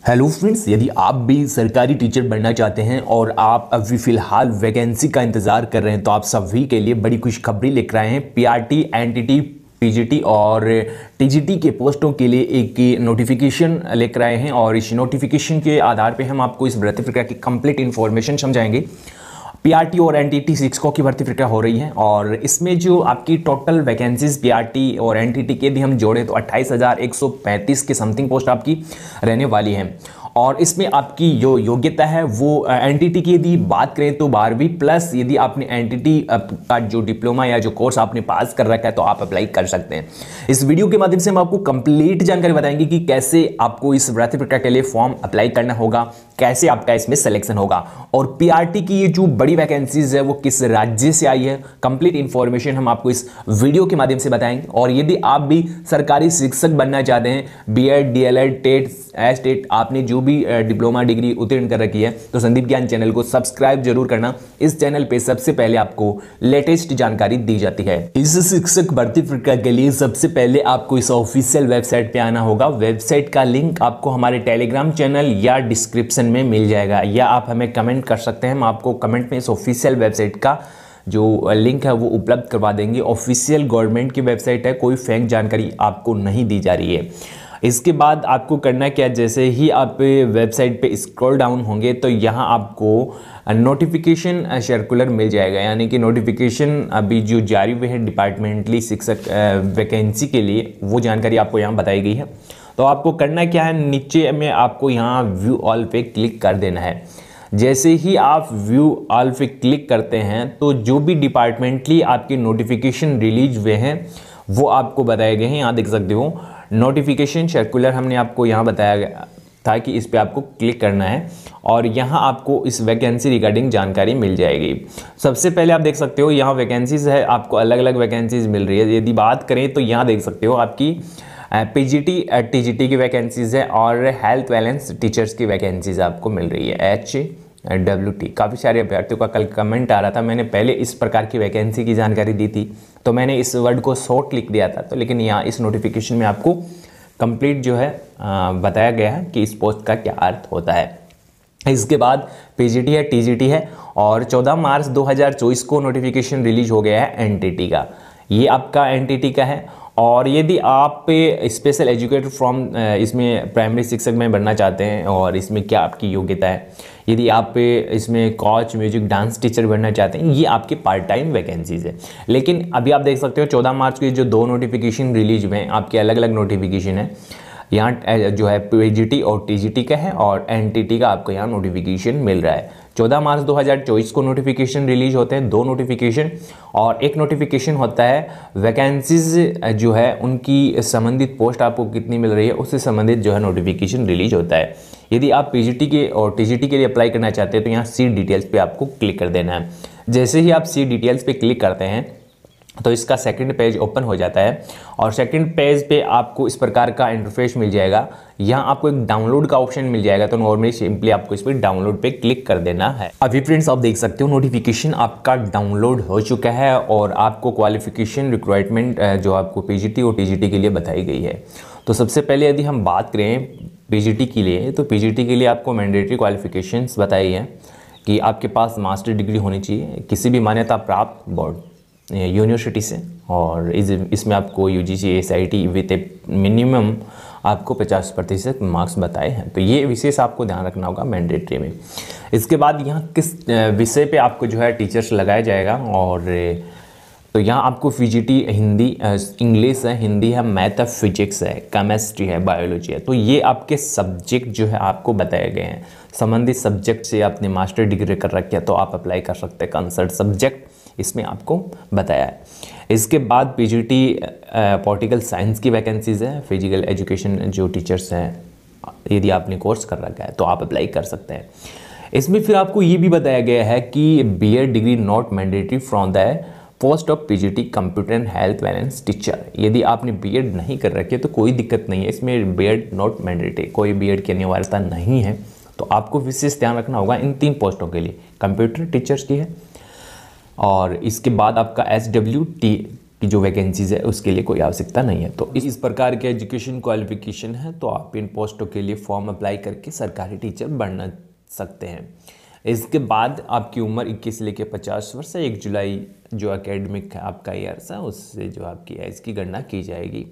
Hello friends, यदि आप भी सरकारी टीचर बनना चाहते हैं और आप अभी फ़िलहाल वैकेंसी का इंतज़ार कर रहे हैं तो आप सभी के लिए बड़ी खुशखबरी लेकर आए हैं। पीआरटी, एनटीटी, पीजीटी और टीजीटी के पोस्टों के लिए एक नोटिफिकेशन लेकर आए हैं और इस नोटिफिकेशन के आधार पे हम आपको इस भर्ती प्रक्रिया की कंप्लीट इन्फॉर्मेशन समझाएंगे। पीआरटी और एनटीटी शिक्षकों की भर्ती प्रक्रिया हो रही है और इसमें जो आपकी टोटल वैकेंसीज पीआरटी और एनटीटी के यदि हम जोड़ें तो 28,135 के समथिंग पोस्ट आपकी रहने वाली हैं। और इसमें आपकी जो योग्यता है वो एनटीटी की यदि बात करें तो 12वीं प्लस यदि आपने एनटीटी का जो डिप्लोमा या जो कोर्स आपने पास कर रखा है तो आप अप्लाई कर सकते हैं। इस वीडियो के माध्यम से हम आपको कंप्लीट जानकारी बताएंगे कि कैसे आपको इस भर्ती प्रक्रिया के लिए फॉर्म अप्लाई करना होगा, कैसे आपका इसमें सिलेक्शन होगा और पीआरटी की ये जो बड़ी वैकेंसीज है वो किस राज्य से आई है, कंप्लीट इंफॉर्मेशन हम आपको इस वीडियो के माध्यम से बताएंगे। और यदि आप भी सरकारी शिक्षक बनना चाहते हैं, बीएड, डीएलएड, टेट, एस्टेट, आपने जो भी डिप्लोमा डिग्री उत्तीर्ण कर रखी है तो संदीप ज्ञान चैनल को सब्सक्राइब जरूर करना। इस चैनल पे सबसे पहले आपको लेटेस्ट जानकारी दी जाती है। इस शिक्षक भर्ती प्रक्रिया के लिए सबसे पहले आपको इस ऑफिशियल वेबसाइट पे आना होगा। वेबसाइट का लिंक आपको हमारे टेलीग्राम चैनल या डिस्क्रिप्शन में मिल जाएगा या आप हमें कमेंट कर सकते हैं। हम आपको कमेंट में इस ऑफिशियल वेबसाइट का जो लिंक है वो उपलब्ध करवा देंगे। ऑफिशियल गवर्नमेंट की वेबसाइट है, कोई फेक जानकारी आपको नहीं दी जा रही है। इसके बाद आपको करना क्या, जैसे ही आप वेबसाइट पे स्क्रॉल डाउन होंगे तो यहाँ आपको नोटिफिकेशन सर्कुलर मिल जाएगा, यानी कि नोटिफिकेशन अभी जो जारी हुए हैं डिपार्टमेंटली शिक्षक वैकेंसी के लिए वो जानकारी आपको यहाँ बताई गई है। तो आपको करना क्या है, नीचे में आपको यहाँ व्यू ऑल पे क्लिक कर देना है। जैसे ही आप व्यू ऑल पे क्लिक करते हैं तो जो भी डिपार्टमेंटली आपके नोटिफिकेशन रिलीज हुए हैं वो आपको बताए गए हैं। यहाँ देख सकते हो नोटिफिकेशन सर्कुलर, हमने आपको यहाँ बताया गया था कि इस पे आपको क्लिक करना है और यहाँ आपको इस वैकेंसी रिगार्डिंग जानकारी मिल जाएगी। सबसे पहले आप देख सकते हो यहाँ वैकेंसीज है, आपको अलग अलग वैकेंसीज मिल रही है। यदि बात करें तो यहाँ देख सकते हो आपकी पीजीटी, टीजीटी की वैकेंसीज है और हेल्थ बैलेंस टीचर्स की वैकेंसीज आपको मिल रही है, HWT। काफ़ी सारे अभ्यर्थियों का कल कमेंट आ रहा था, मैंने पहले इस प्रकार की वैकेंसी की जानकारी दी थी तो मैंने इस वर्ड को शॉर्ट लिख दिया था, तो लेकिन यहाँ इस नोटिफिकेशन में आपको कंप्लीट जो है बताया गया है कि इस पोस्ट का क्या अर्थ होता है। इसके बाद पीजीटी है, टीजीटी है और 14 मार्च 2024 को नोटिफिकेशन रिलीज हो गया है एनटीटी का। ये आपका एनटीटी का है। और यदि आप स्पेशल एजुकेटर फ्रॉम इसमें प्राइमरी शिक्षक में बनना चाहते हैं और इसमें क्या आपकी योग्यता है, यदि आप इसमें कोच, म्यूजिक, डांस टीचर बनना चाहते हैं, ये आपके पार्ट टाइम वैकेंसीज है। लेकिन अभी आप देख सकते हो 14 मार्च को जो 2 नोटिफिकेशन रिलीज हुए हैं, आपके अलग अलग नोटिफिकेशन है। यहाँ जो है पीजीटी और टीजीटी का है और एनटीटी का आपको यहाँ नोटिफिकेशन मिल रहा है। 14 मार्च 2024 को नोटिफिकेशन रिलीज होते हैं, 2 नोटिफिकेशन, और एक नोटिफिकेशन होता है वैकेंसीज जो है उनकी संबंधित पोस्ट आपको कितनी मिल रही है उससे संबंधित जो है नोटिफिकेशन रिलीज होता है। यदि आप पीजीटी के और टीजीटी के लिए अप्लाई करना चाहते हैं तो यहाँ सीट डिटेल्स पे आपको क्लिक कर देना है। जैसे ही आप सीट डिटेल्स पे क्लिक करते हैं तो इसका सेकंड पेज ओपन हो जाता है और सेकंड पेज पे आपको इस प्रकार का इंटरफेस मिल जाएगा। यहाँ आपको एक डाउनलोड का ऑप्शन मिल जाएगा, तो नॉर्मली सिंपली आपको इस पर डाउनलोड पे क्लिक कर देना है। अभी फ्रेंड्स आप देख सकते हो नोटिफिकेशन आपका डाउनलोड हो चुका है और आपको क्वालिफिकेशन रिक्वायरमेंट जो आपको पीजीटी और टीजीटी के लिए बताई गई है। तो सबसे पहले यदि हम बात करें पीजीटी के लिए, तो पीजीटी के लिए आपको मैंडेटरी क्वालिफिकेशंस बताई है कि आपके पास मास्टर डिग्री होनी चाहिए किसी भी मान्यता प्राप्त बोर्ड यूनिवर्सिटी से, और इसमें आपको UGC SIT with A minimum आपको 50% मार्क्स बताए हैं। तो ये विशेष आपको ध्यान रखना होगा मैंडेटरी में। इसके बाद यहाँ किस विषय पे आपको जो है टीचर्स लगाया जाएगा, और तो यहाँ आपको पीजीटी हिंदी, इंग्लिश है, हिंदी है, मैथ है, फिजिक्स है, केमिस्ट्री है, बायोलॉजी है। तो ये आपके सब्जेक्ट जो है आपको बताए गए हैं। संबंधित सब्जेक्ट से आपने मास्टर डिग्री कर रखी है तो आप अप्लाई कर सकते हैं। कंसर्ट सब्जेक्ट इसमें आपको बताया है। इसके बाद पीजीटी पॉलिटिकल साइंस की वैकेंसीज है। फिजिकल एजुकेशन जो टीचर्स हैं, यदि आपने कोर्स कर रखा है तो आप अप्लाई कर सकते हैं। इसमें फिर आपको ये भी बताया गया है कि BEd degree not mandatory from the post of PGT computer and health balance teacher. यदि आपने बीएड नहीं कर रखी है तो कोई दिक्कत नहीं है, इसमें बीएड नॉट मैंडेटरी, कोई बीएड की अनिवार्यता नहीं है। तो आपको विशेष ध्यान रखना होगा इन 3 पोस्टों के लिए। कंप्यूटर टीचर्स की है और इसके बाद आपका SWT की जो वैकेंसीज है उसके लिए कोई आवश्यकता नहीं है। तो इस प्रकार के एजुकेशन क्वालिफिकेशन है, तो आप इन पोस्टों के लिए फॉर्म अप्लाई करके सरकारी टीचर बनना सकते हैं। इसके बाद आपकी उम्र 21 से लेकर 50 वर्ष है। 1 जुलाई जो एकेडमिक आपका ईयर है उससे जो आपकी एज की गणना की जाएगी।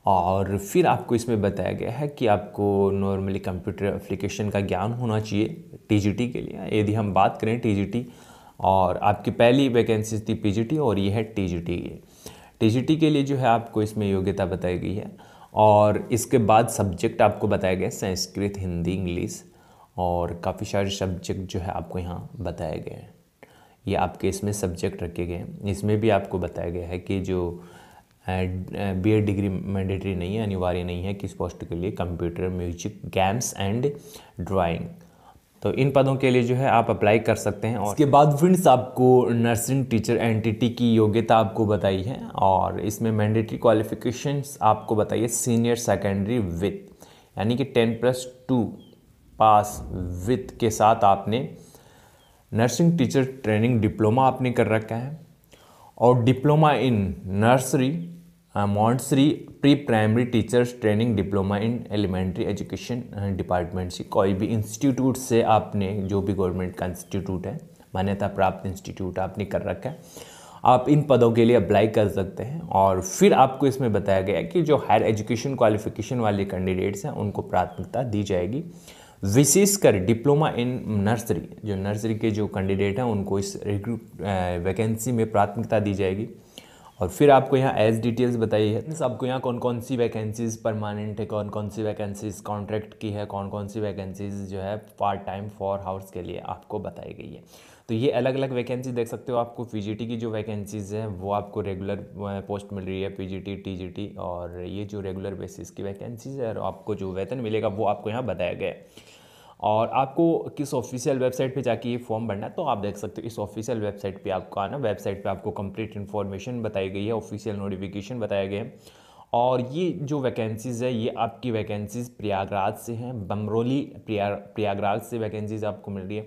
और फिर आपको इसमें बताया गया है कि आपको नॉर्मली कंप्यूटर एप्लीकेशन का ज्ञान होना चाहिए टीजीटी के लिए। यदि हम बात करें टीजीटी, और आपकी पहली वैकेंसी थी पीजीटी और ये है टीजीटी। टीजीटी के लिए जो है आपको इसमें योग्यता बताई गई है। और इसके बाद सब्जेक्ट आपको बताया गया संस्कृत, हिंदी, इंग्लिश और काफ़ी सारे सब्जेक्ट जो है आपको यहाँ बताए गए हैं। ये आपके इसमें सब्जेक्ट रखे गए हैं। इसमें भी आपको बताया गया है कि जो बीएड डिग्री मैंडेटरी नहीं है, अनिवार्य नहीं है किस पोस्ट के लिए, computer, music, games and drawing. तो इन पदों के लिए जो है आप अप्लाई कर सकते हैं। और इसके बाद फ्रेंड्स आपको नर्सिंग टीचर एनटीटी की योग्यता आपको बताई है, और इसमें मैंडेटरी क्वालिफिकेशंस आपको बताइए सीनियर सेकेंडरी विथ, यानी कि 10+2 पास विथ के साथ आपने नर्सिंग टीचर ट्रेनिंग डिप्लोमा आपने कर रखा है, और diploma in nursery montessori pre primary teachers training diploma in elementary education department से कोई भी इंस्टीट्यूट से आपने, जो भी गवर्नमेंट का इंस्टीट्यूट है, मान्यता प्राप्त इंस्टीट्यूट आपने कर रखा है, आप इन पदों के लिए अप्लाई कर सकते हैं। और फिर आपको इसमें बताया गया है कि जो हायर एजुकेशन क्वालिफिकेशन वाले कैंडिडेट्स हैं उनको प्राथमिकता दी जाएगी। विशेषकर डिप्लोमा इन नर्सरी, जो नर्सरी के जो कैंडिडेट हैं उनको इस वैकेंसी में प्राथमिकता दी जाएगी। और फिर आपको यहाँ एज डिटेल्स बताई है, आपको यहाँ कौन कौन सी वैकेंसीज़ परमानेंट है, कौन कौन सी वैकेंसीज़ कॉन्ट्रैक्ट की है, कौन कौन सी वैकेंसीज़ जो है पार्ट टाइम 4 आवर्स के लिए आपको बताई गई है। तो ये अलग अलग वैकेंसी देख सकते हो। आपको पीजीटी की जो वैकेंसीज़ है वो आपको रेगुलर पोस्ट मिल रही है, पीजीटी, टीजीटी, और ये जो रेगुलर बेसिस की वैकेंसीज़ है, और आपको जो वेतन मिलेगा वो आपको यहाँ बताया गया है। और आपको किस ऑफिशियल वेबसाइट पे जाके ये फॉर्म भरना है, तो आप देख सकते हो इस ऑफिशियल वेबसाइट पे आपको आना। वेबसाइट पे आपको कंप्लीट इन्फॉर्मेशन बताई गई है, ऑफिशियल नोटिफिकेशन बताया गया है। और ये जो वैकेंसीज़ है ये आपकी वैकेंसीज़ प्रयागराज से हैं, बमरोली प्रयागराज से वैकेंसीज़ आपको मिल रही है।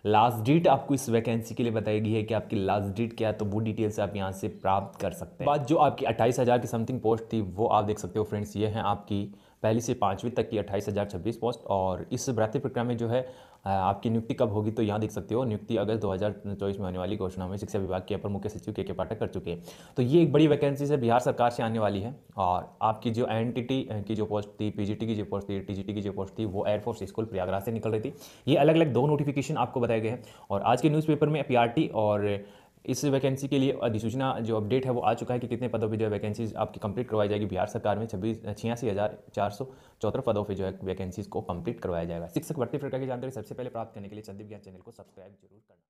लास्ट डेट आपको इस वैकेंसी के लिए बताई गई है कि आपकी लास्ट डेट क्या है, तो वो डिटेल्स आप यहाँ से प्राप्त कर सकते हैं। बात जो आपकी 28,000 की समथिंग पोस्ट थी वो आप देख सकते हो फ्रेंड्स, ये हैं आपकी पहली से 5वीं तक की 28,026 पोस्ट। और इस भर्ती प्रक्रिया में जो है आपकी नियुक्ति कब होगी, तो यहाँ देख सकते हो नियुक्ति अगस्त 2024 में होने वाली घोषणा में शिक्षा विभाग के अपर मुख्य सचिव के पाठक कर चुके हैं। तो ये एक बड़ी वैकेंसी से बिहार सरकार से आने वाली है। और आपकी जो एनटीटी की जो पोस्ट थी, पीजीटी की जो पोस्ट थी, टीजीटी की जो पोस्ट थी, वो एयरफोर्स स्कूल प्रयागराज से निकल रही थी। ये अलग अलग 2 नोटिफिकेशन आपको बताए गए हैं। और आज के न्यूज़पेपर में पीआरटी और इस वैकेंसी के लिए अधिसूचना जो अपडेट है वो आ चुका है कि कितने पदों पर जो है वैकेंसीज आपकी कंप्लीट करवाई जाएगी। बिहार सरकार में 86,474 पदों पर जो है वैकेंसीज को कंप्लीट करवाया जाएगा। शिक्षक भर्ती प्रक्रिया की जानकारी सबसे पहले प्राप्त करने के लिए संदीप ज्ञान चैनल को सब्सक्राइब जरूर करना।